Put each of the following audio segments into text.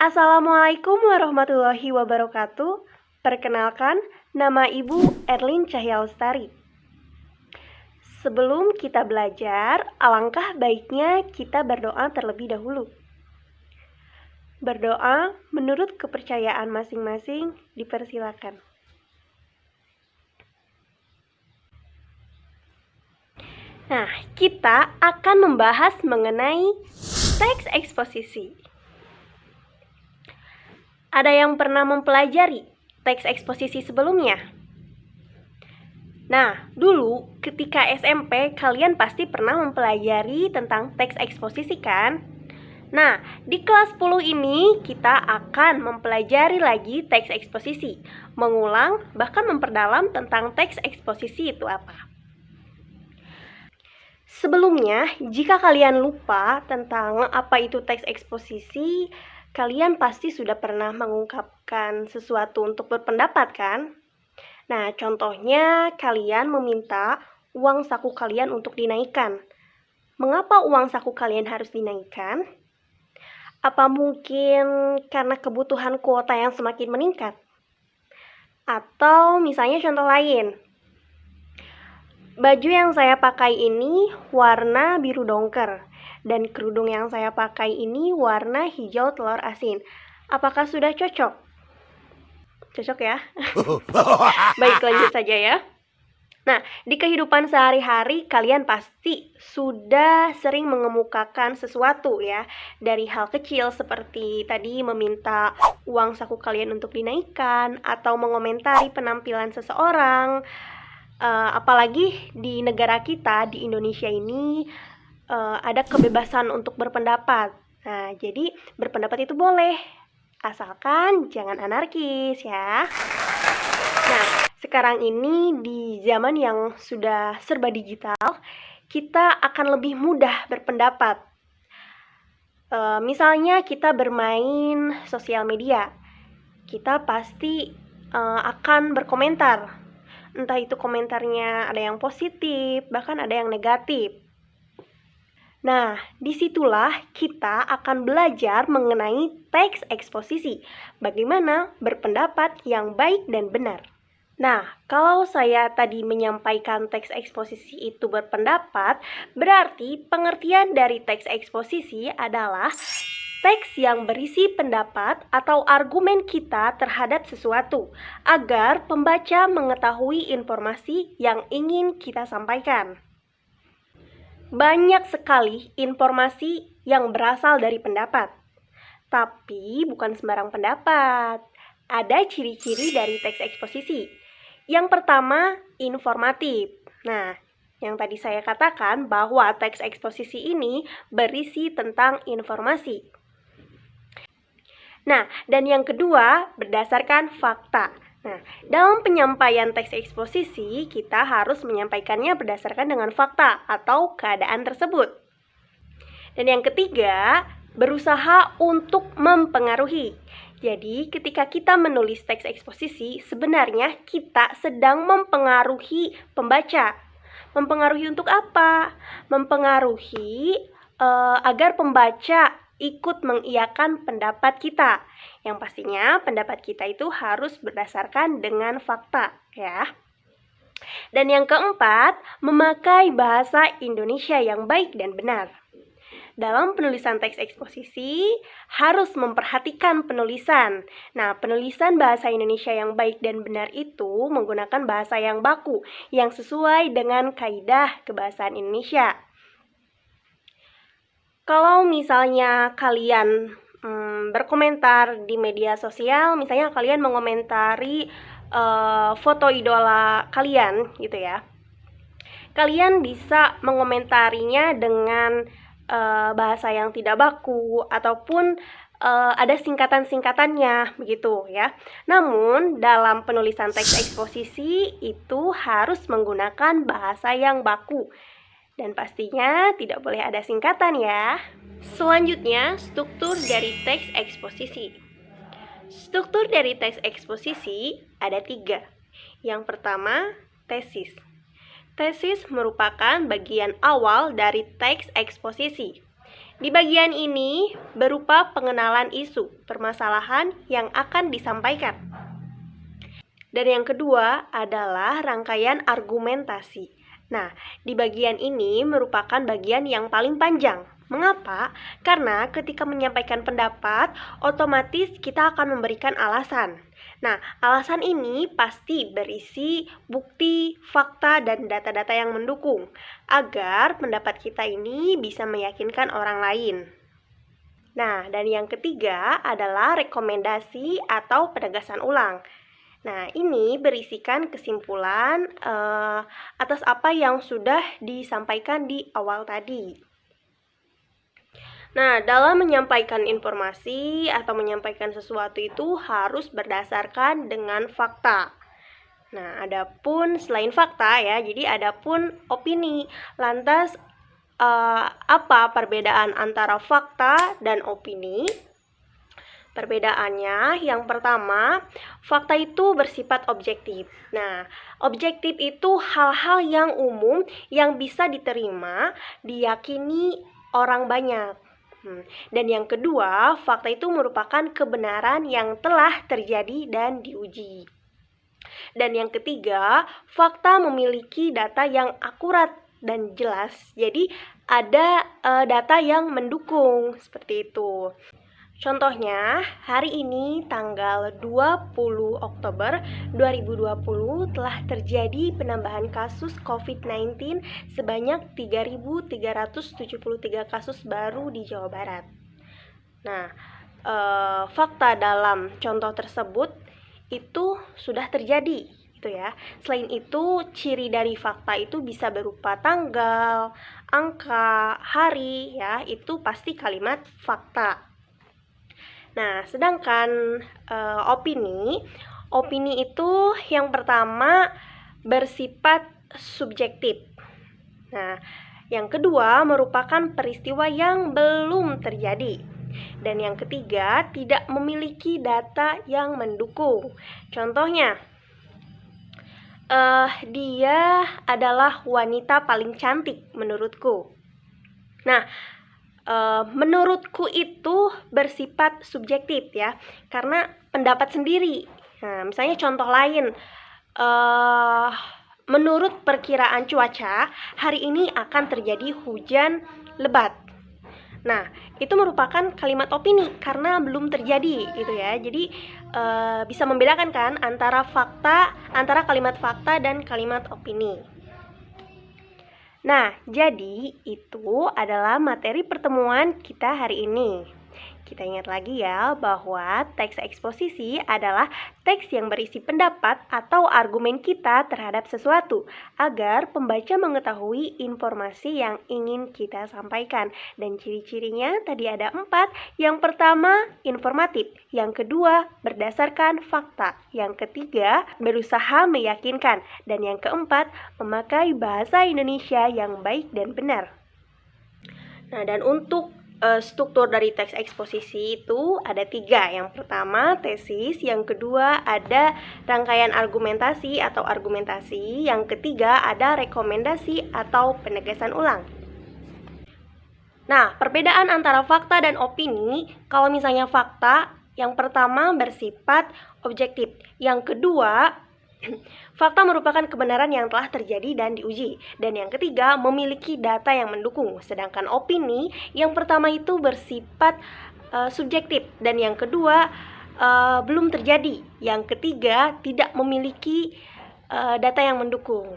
Assalamualaikum warahmatullahi wabarakatuh. Perkenalkan, nama Ibu Erlin Cahyalestari. Sebelum kita belajar, alangkah baiknya kita berdoa terlebih dahulu. Berdoa menurut kepercayaan masing-masing dipersilakan. Nah, kita akan membahas mengenai teks eksposisi. Ada yang pernah mempelajari teks eksposisi sebelumnya? Nah, dulu ketika SMP kalian pasti pernah mempelajari tentang teks eksposisi kan? Nah, di kelas 10 ini kita akan mempelajari lagi teks eksposisi, mengulang bahkan memperdalam tentang teks eksposisi itu apa. Sebelumnya, jika kalian lupa tentang apa itu teks eksposisi, kalian pasti sudah pernah mengungkapkan sesuatu untuk berpendapat kan? Nah, contohnya kalian meminta uang saku kalian untuk dinaikkan. Mengapa uang saku kalian harus dinaikkan? Apa mungkin karena kebutuhan kuota yang semakin meningkat? Atau misalnya contoh lain, baju yang saya pakai ini warna biru dongker, dan kerudung yang saya pakai ini warna hijau telur asin. Apakah sudah cocok? Cocok ya? Baik, lanjut saja ya. Nah, di kehidupan sehari-hari kalian pasti sudah sering mengemukakan sesuatu ya. Dari hal kecil seperti tadi meminta uang saku kalian untuk dinaikkan, atau mengomentari penampilan seseorang. Apalagi di negara kita, di Indonesia ini, ada kebebasan untuk berpendapat. Nah, jadi berpendapat itu boleh, asalkan jangan anarkis ya. Nah, sekarang ini di zaman yang sudah serba digital, kita akan lebih mudah berpendapat. Misalnya kita bermain sosial media, kita pasti akan berkomentar. Entah itu komentarnya ada yang positif, bahkan ada yang negatif. Nah, disitulah kita akan belajar mengenai teks eksposisi. Bagaimana berpendapat yang baik dan benar. Nah, kalau saya tadi menyampaikan teks eksposisi itu berpendapat, berarti pengertian dari teks eksposisi adalah teks yang berisi pendapat atau argumen kita terhadap sesuatu, agar pembaca mengetahui informasi yang ingin kita sampaikan. Banyak sekali informasi yang berasal dari pendapat, tapi bukan sembarang pendapat. Ada ciri-ciri dari teks eksposisi. Yang pertama, informatif. Nah, yang tadi saya katakan bahwa teks eksposisi ini berisi tentang informasi. Nah, dan yang kedua, berdasarkan fakta. Nah, dalam penyampaian teks eksposisi, kita harus menyampaikannya berdasarkan dengan fakta atau keadaan tersebut. Dan yang ketiga, berusaha untuk mempengaruhi. Jadi, ketika kita menulis teks eksposisi, sebenarnya kita sedang mempengaruhi pembaca. Mempengaruhi untuk apa? Mempengaruhi agar pembaca ikut mengiyakan pendapat kita. Yang pastinya pendapat kita itu harus berdasarkan dengan fakta, ya. Dan yang keempat, memakai bahasa Indonesia yang baik dan benar. Dalam penulisan teks eksposisi harus memperhatikan penulisan. Nah, penulisan bahasa Indonesia yang baik dan benar itu menggunakan bahasa yang baku, yang sesuai dengan kaidah kebahasaan Indonesia. Kalau misalnya kalian berkomentar di media sosial, misalnya kalian mengomentari foto idola kalian gitu ya, kalian bisa mengomentarinya dengan bahasa yang tidak baku, ataupun ada singkatan-singkatannya begitu ya. Namun dalam penulisan teks eksposisi itu harus menggunakan bahasa yang baku, dan pastinya tidak boleh ada singkatan ya. Selanjutnya, struktur dari teks eksposisi. Struktur dari teks eksposisi ada 3. Yang pertama, tesis. Tesis merupakan bagian awal dari teks eksposisi. Di bagian ini berupa pengenalan isu, permasalahan yang akan disampaikan. Dan yang kedua adalah rangkaian argumentasi. Nah, di bagian ini merupakan bagian yang paling panjang. Mengapa? Karena ketika menyampaikan pendapat, otomatis kita akan memberikan alasan. Nah, alasan ini pasti berisi bukti, fakta, dan data-data yang mendukung, agar pendapat kita ini bisa meyakinkan orang lain. Nah, dan yang ketiga adalah rekomendasi atau penegasan ulang. Nah, ini berisikan kesimpulan atas apa yang sudah disampaikan di awal tadi. Nah, dalam menyampaikan informasi atau menyampaikan sesuatu itu harus berdasarkan dengan fakta. Nah, adapun selain fakta ya, jadi adapun opini. Lantas, apa perbedaan antara fakta dan opini? Perbedaannya, yang pertama, fakta itu bersifat objektif. Nah, objektif itu hal-hal yang umum yang bisa diterima, diyakini orang banyak. Dan yang kedua, fakta itu merupakan kebenaran yang telah terjadi dan diuji. Dan yang ketiga, fakta memiliki data yang akurat dan jelas. Jadi, ada data yang mendukung, seperti itu. Contohnya, hari ini tanggal 20 Oktober 2020 telah terjadi penambahan kasus COVID-19 sebanyak 3.373 kasus baru di Jawa Barat. Nah, fakta dalam contoh tersebut itu sudah terjadi, gitu ya. Selain itu, ciri dari fakta itu bisa berupa tanggal, angka, hari, ya, itu pasti kalimat fakta. Nah, sedangkan opini itu yang pertama bersifat subjektif. Nah, yang kedua merupakan peristiwa yang belum terjadi. Dan yang ketiga tidak memiliki data yang mendukung. Contohnya, dia adalah wanita paling cantik menurutku. Nah, menurutku itu bersifat subjektif ya, karena pendapat sendiri. Nah, misalnya contoh lain, menurut perkiraan cuaca, hari ini akan terjadi hujan lebat. Nah, itu merupakan kalimat opini karena belum terjadi gitu ya. Jadi bisa membedakan kan antara kalimat fakta dan kalimat opini. Nah, jadi itu adalah materi pertemuan kita hari ini. Kita ingat lagi ya bahwa teks eksposisi adalah teks yang berisi pendapat atau argumen kita terhadap sesuatu agar pembaca mengetahui informasi yang ingin kita sampaikan. Dan ciri-cirinya tadi ada 4. Yang pertama, informatif. Yang kedua, berdasarkan fakta. Yang ketiga, berusaha meyakinkan. Dan yang keempat, memakai bahasa Indonesia yang baik dan benar. Nah, dan untuk struktur dari teks eksposisi itu ada 3. Yang pertama tesis, yang kedua ada rangkaian argumentasi atau argumentasi, yang ketiga ada rekomendasi atau penegasan ulang. Nah, perbedaan antara fakta dan opini, kalau misalnya fakta, yang pertama bersifat objektif, yang kedua fakta merupakan kebenaran yang telah terjadi dan diuji. Dan yang ketiga, memiliki data yang mendukung. Sedangkan opini, yang pertama itu bersifat subjektif. Dan yang kedua, belum terjadi. Yang ketiga, tidak memiliki data yang mendukung.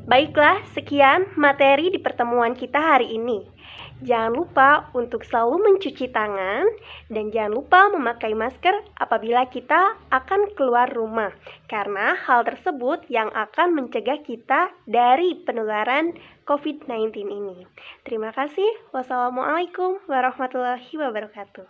Baiklah, sekian materi di pertemuan kita hari ini. Jangan lupa untuk selalu mencuci tangan dan jangan lupa memakai masker apabila kita akan keluar rumah, karena hal tersebut yang akan mencegah kita dari penularan COVID-19 ini. Terima kasih. Wassalamualaikum warahmatullahi wabarakatuh.